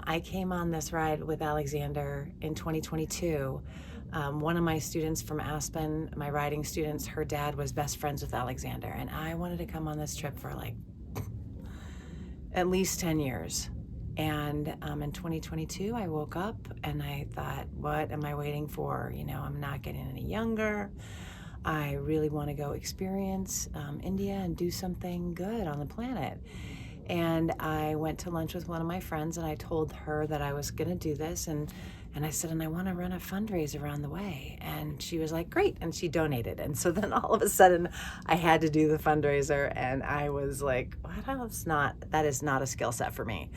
I came on this ride with Alexander in 2022. One of my students from Aspen, my riding students, her dad was best friends with Alexander, and I wanted to come on this trip for like at least 10 years. And in 2022, I woke up and I thought, what am I waiting for? You know, I'm not getting any younger. I really want to go experience India and do something good on the planet. And I went to lunch with one of my friends and I told her that I was going to do this. And I said, and I want to run a fundraiser around the way. And she was like, great. And she donated. And so then all of a sudden I had to do the fundraiser. And I was like, that is not a skill set for me.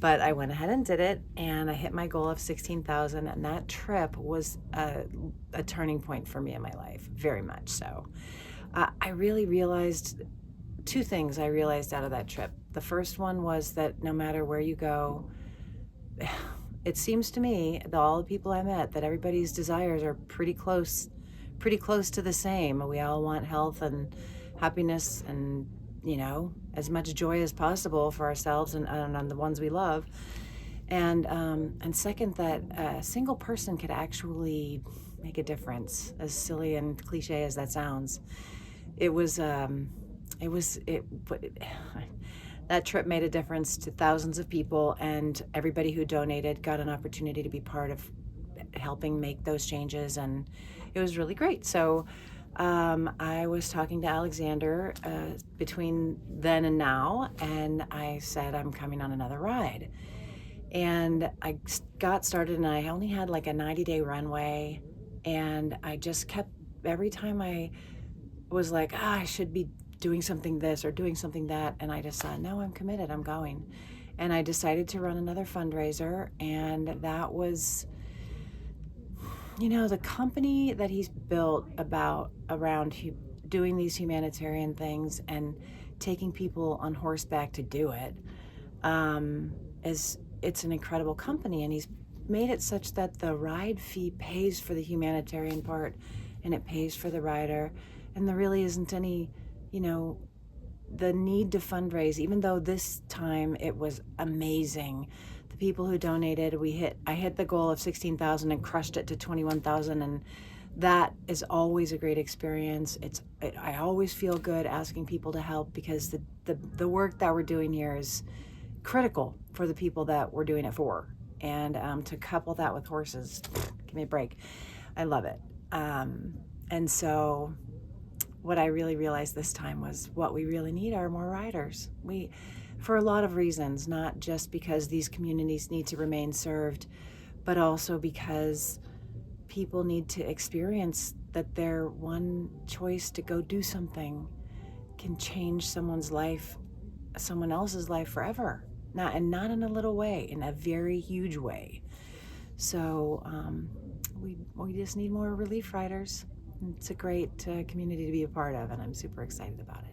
But I went ahead and did it, and I hit my goal of 16,000, and that trip was a turning point for me in my life, very much so. I really realized two things I realized out of that trip. The first one was that no matter where you go, it seems to me that all the people I met, that everybody's desires are pretty close to the same. We all want health and happiness and, you know, as much joy as possible for ourselves and the ones we love. And second, that a single person could actually make a difference, as silly and cliche as that sounds. That trip made a difference to thousands of people, and everybody who donated got an opportunity to be part of helping make those changes, and it was really great. So I was talking to Alexander between then and now, and I said, I'm coming on another ride. And I got started, and I only had like a 90-day runway, and I just kept, every time I was like, I should be doing something this or doing something that, and I just thought, no, I'm committed, I'm going. And I decided to run another fundraiser, and that was, you know, the company that he's built around doing these humanitarian things and taking people on horseback to do it, it's an incredible company, and he's made it such that the ride fee pays for the humanitarian part and it pays for the rider, and there really isn't any, you know, the need to fundraise, even though this time it was amazing. The people who donated, I hit the goal of 16,000 and crushed it to 21,000, and that is always a great experience. I always feel good asking people to help, because the work that we're doing here is critical for the people that we're doing it for. And to couple that with horses, give me a break. I love it. And so what I really realized this time was what we really need are more riders. For a lot of reasons, not just because these communities need to remain served, but also because people need to experience that their one choice to go do something can change someone else's life forever. Not in a little way, in a very huge way. So we just need more relief riders. It's a great community to be a part of, and I'm super excited about it.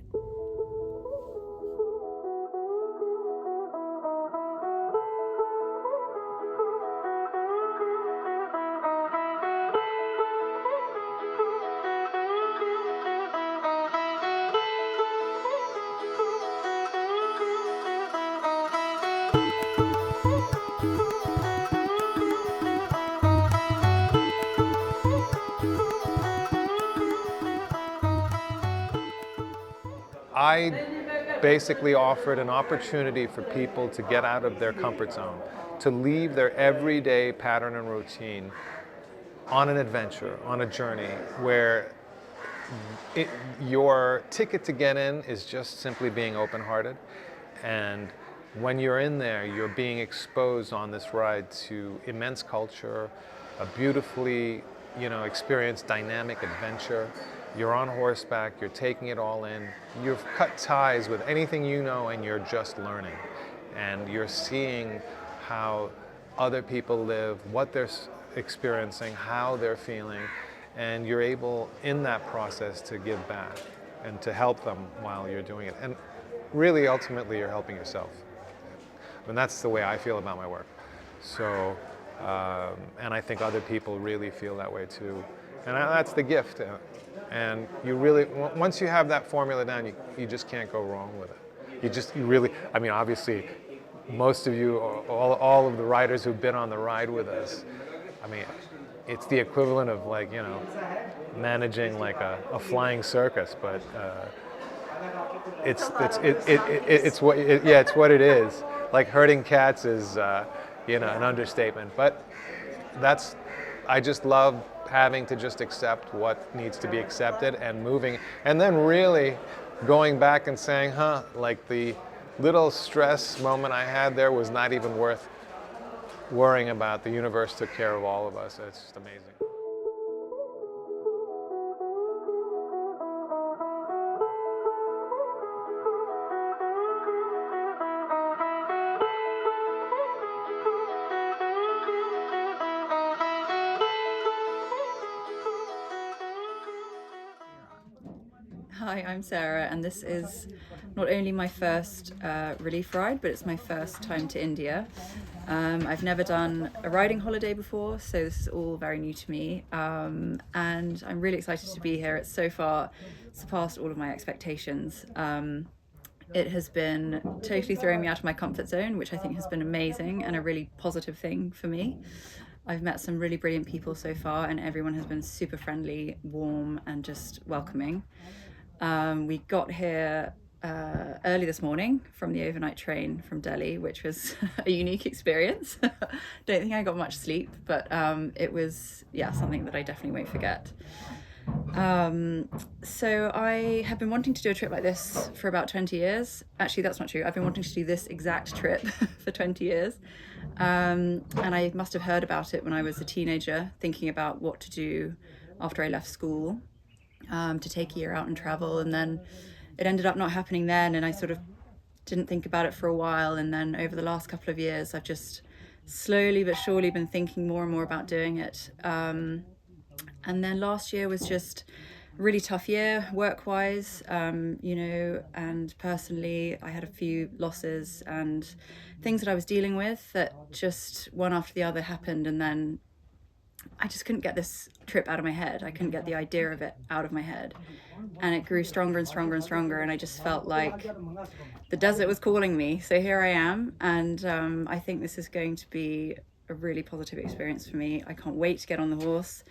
I basically offered an opportunity for people to get out of their comfort zone, to leave their everyday pattern and routine on an adventure, on a journey where your ticket to get in is just simply being open-hearted. And when you're in there, you're being exposed on this ride to immense culture, a beautifully, experienced dynamic adventure. You're on horseback, you're taking it all in. You've cut ties with anything you know, and you're just learning. And you're seeing how other people live, what they're experiencing, how they're feeling, and you're able, in that process, to give back and to help them while you're doing it. And really, ultimately, you're helping yourself. And that's the way I feel about my work. So, and I think other people really feel that way too. And that's the gift. And you really, once you have that formula down, you just can't go wrong with it. Obviously, most of you, all of the riders who've been on the ride with us, I mean, it's the equivalent of like, managing like a flying circus, but it's what it is. Like herding cats is, an understatement. But I just love having to just accept what needs to be accepted and moving, and then really going back and saying, like the little stress moment I had there was not even worth worrying about. The universe took care of all of us. It's just amazing. Hi, I'm Sarah, and this is not only my first relief ride, but it's my first time to India. I've never done a riding holiday before, so this is all very new to me, and I'm really excited to be here. It's so far surpassed all of my expectations. It has been totally throwing me out of my comfort zone, which I think has been amazing and a really positive thing for me. I've met some really brilliant people so far, and everyone has been super friendly, warm, and just welcoming. We got here early this morning from the overnight train from Delhi, which was a unique experience. Don't think I got much sleep, but it was, something that I definitely won't forget. So I have been wanting to do a trip like this for about 20 years. Actually, that's not true. I've been wanting to do this exact trip for 20 years. And I must have heard about it when I was a teenager, thinking about what to do after I left school, to take a year out and travel. And then it ended up not happening then, and I sort of didn't think about it for a while. And then over the last couple of years, I've just slowly but surely been thinking more and more about doing it. And then last year was just a really tough year work-wise, and personally I had a few losses and things that I was dealing with that just one after the other happened, and then I just couldn't get this trip out of my head. I couldn't get the idea of it out of my head. And it grew stronger and stronger and stronger, and I just felt like the desert was calling me. So here I am, and I think this is going to be a really positive experience for me. I can't wait to get on the horse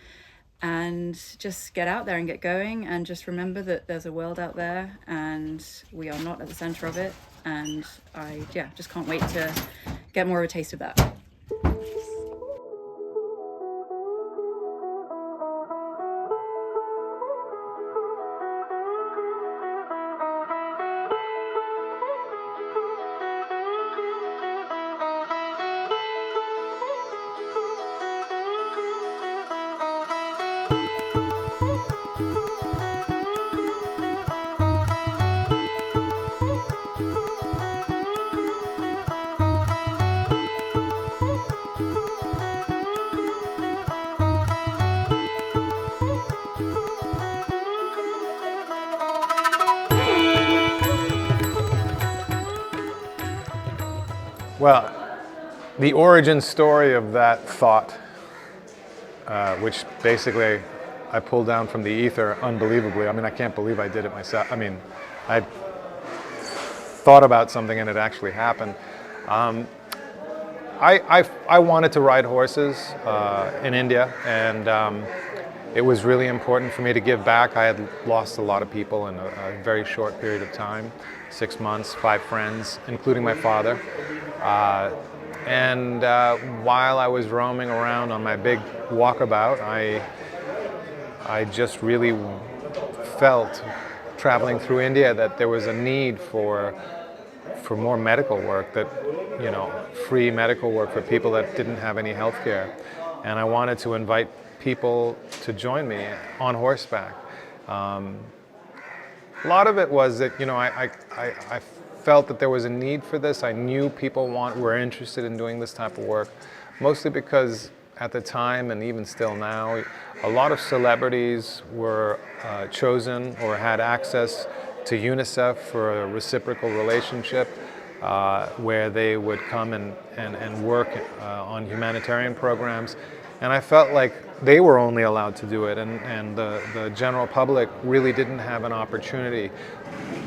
and just get out there and get going, and just remember that there's a world out there and we are not at the center of it. And I just can't wait to get more of a taste of that. Well, the origin story of that thought, which basically I pulled down from the ether unbelievably. I mean, I can't believe I did it myself. I mean, I thought about something and it actually happened. I wanted to ride horses in India, and it was really important for me to give back. I had lost a lot of people in a very short period of time, 6 months, 5 friends, including my father. And while I was roaming around on my big walkabout, I just really felt, traveling through India, that there was a need for more medical work, that, free medical work for people that didn't have any health care. And I wanted to invite people to join me on horseback. A lot of it was that, I felt that there was a need for this. I knew people were interested in doing this type of work, mostly because at the time, and even still now, a lot of celebrities were chosen or had access to UNICEF for a reciprocal relationship, where they would come and work on humanitarian programs. And I felt like they were only allowed to do it, and the general public really didn't have an opportunity.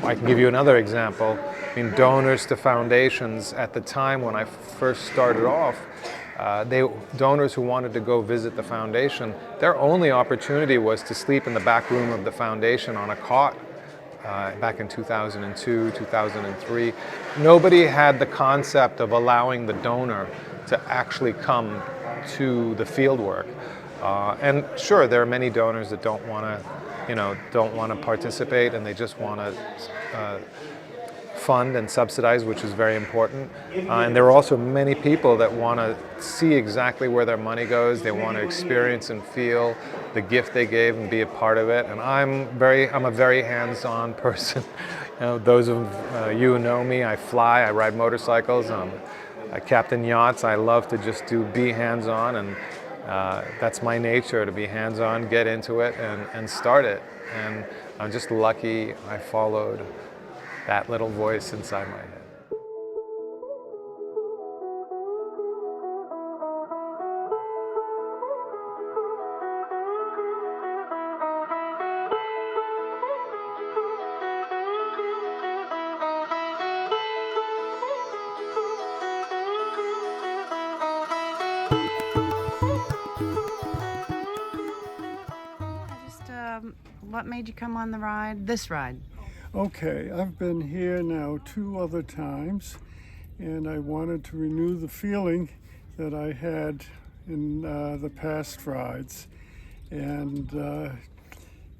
I can give you another example. I mean, donors to foundations at the time when I first started off, donors who wanted to go visit the foundation, their only opportunity was to sleep in the back room of the foundation on a cot. Back in 2002, 2003, nobody had the concept of allowing the donor to actually come to the field work. And sure, there are many donors that don't want to participate, and they just want to fund and subsidize, which is very important. And there are also many people that want to see exactly where their money goes. They want to experience and feel the gift they gave and be a part of it. And I'm a very hands-on person. Those of you who know me, I fly, I ride motorcycles, I captain yachts. I love to just be hands-on, and that's my nature, to be hands-on, get into it, and start it. And I'm just lucky I followed that little voice inside my head. What made you come on this ride? Okay, I've been here now 2 other times, and I wanted to renew the feeling that I had in the past rides. And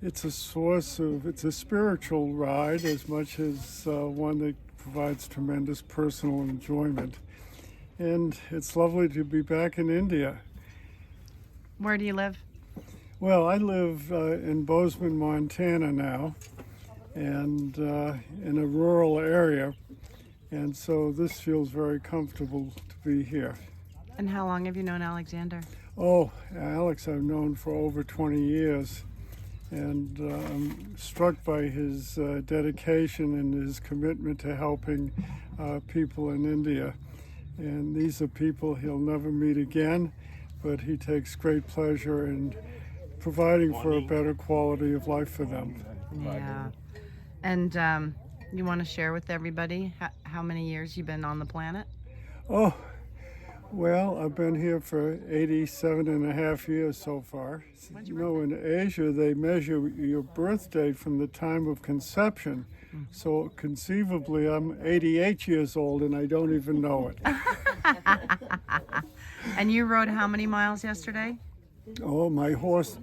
it's a spiritual ride as much as one that provides tremendous personal enjoyment. And it's lovely to be back in India. Where do you live? Well, I live in Bozeman, Montana now, and in a rural area, and so this feels very comfortable to be here. And how long have you known Alexander? Oh, Alex I've known for over 20 years, and I'm struck by his dedication and his commitment to helping people in India. And these are people he'll never meet again, but he takes great pleasure in providing for a better quality of life for them. Yeah. And you want to share with everybody how many years you've been on the planet? Oh, well, I've been here for 87 and a half years so far. You know, in Asia, they measure your birth date from the time of conception. So conceivably, I'm 88 years old and I don't even know it. And you rode how many miles yesterday? Oh, my horse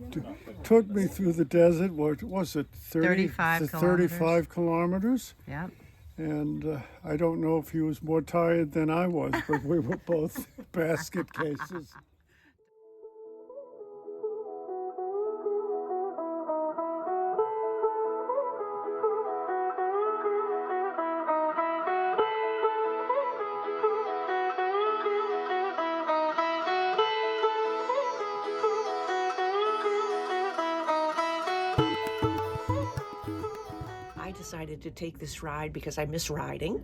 took me through the desert. What was it? 35 35 kilometers. Yep. And I don't know if he was more tired than I was, but we were both basket cases. I decided to take this ride because I miss riding.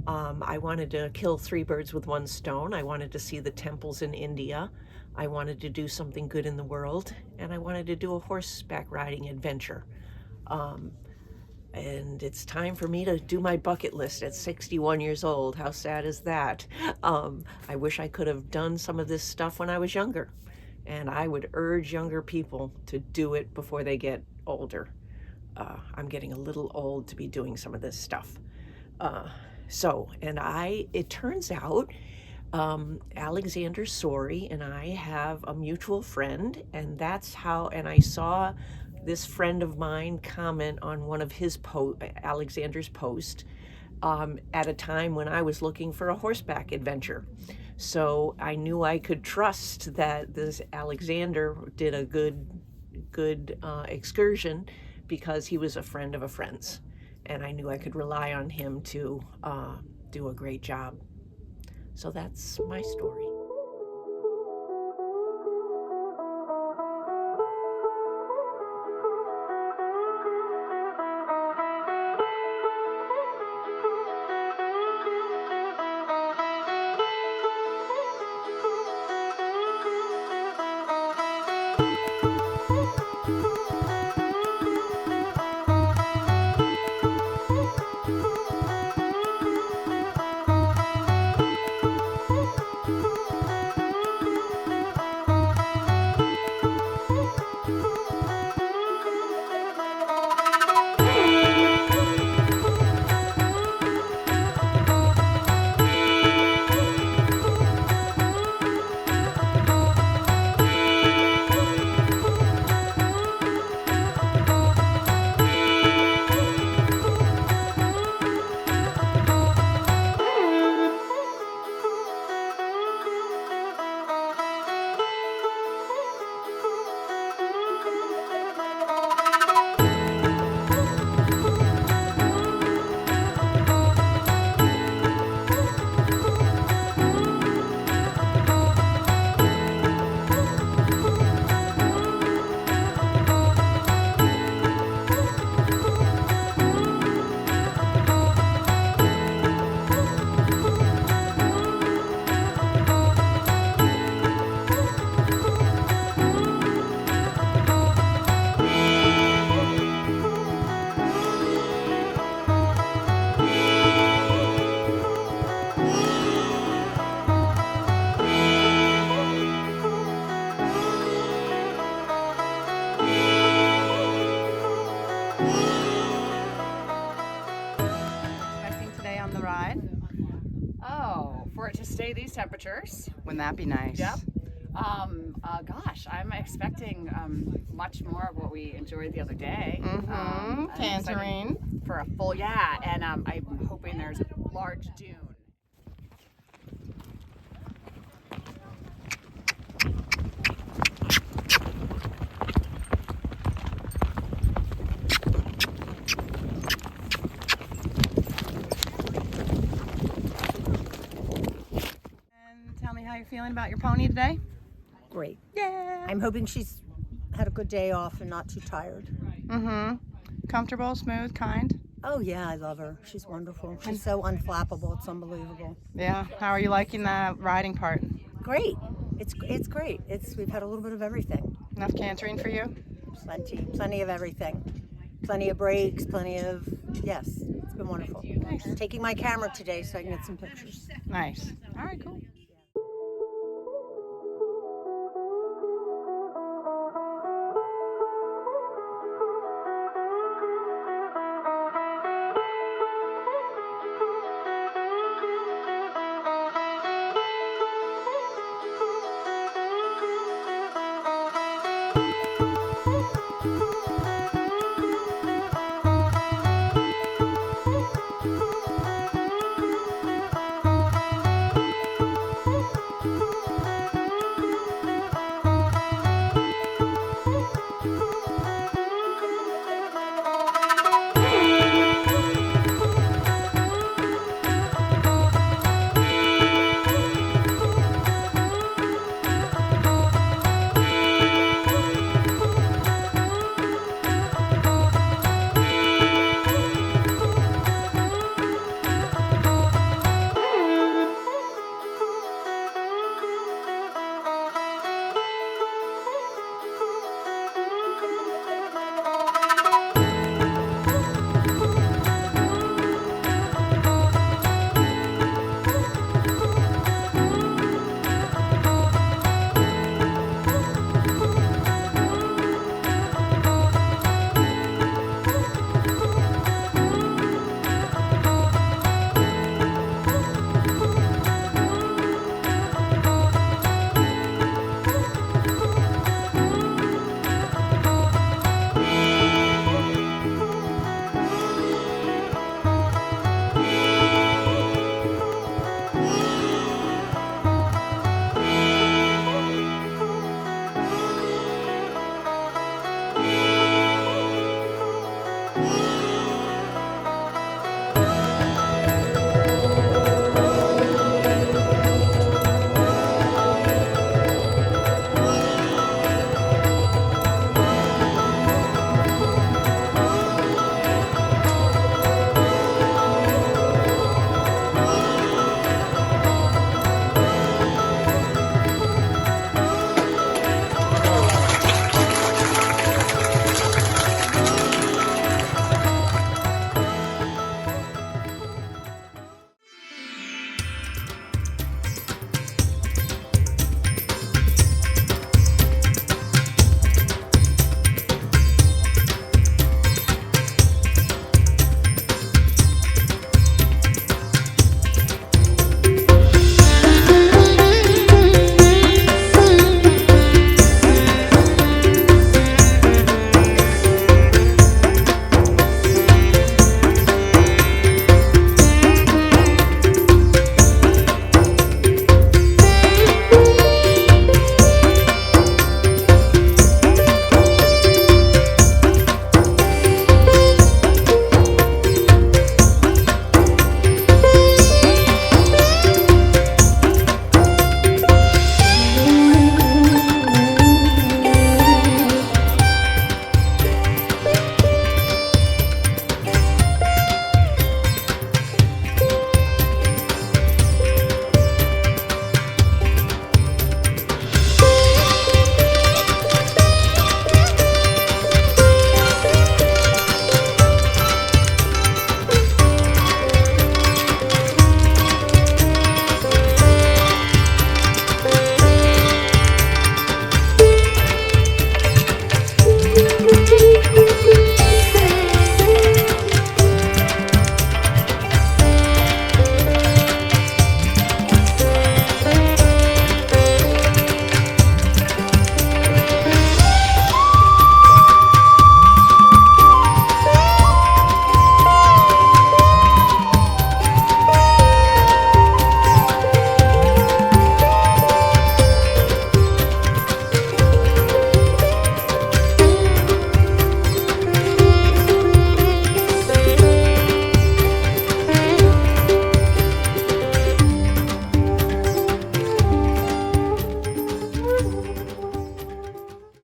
I wanted to kill 3 birds with 1 stone. I wanted to see the temples in India. I wanted to do something good in the world, and I wanted to do a horseback riding adventure. And it's time for me to do my bucket list at 61 years old. How sad is that? I wish I could have done some of this stuff when I was younger. And I would urge younger people to do it before they get older. I'm getting a little old to be doing some of this stuff. It turns out Alexander Souri and I have a mutual friend, and I saw this friend of mine comment on one of Alexander's posts at a time when I was looking for a horseback adventure. So I knew I could trust that this Alexander did a good excursion because he was a friend of a friend's. And I knew I could rely on him to do a great job. So that's my story. stay these temperatures. Wouldn't that be nice? Yep. Gosh, I'm expecting much more of what we enjoyed the other day. I'm excited Tangerine. for a full, yeah, and I'm hoping there's a large dune. And tell me how you're feeling about your pony today. Great. Yeah. I'm hoping she's had a good day off and not too tired. Comfortable, smooth, kind. Oh yeah, I love her. She's wonderful. She's so unflappable. It's unbelievable. Yeah. How are you liking the riding part? Great. It's great. We've had a little bit of everything. Enough cantering for you? Plenty of everything. Plenty of breaks. Yes. It's been wonderful. Nice. Taking my camera today so I can get some pictures. Nice. All right, cool.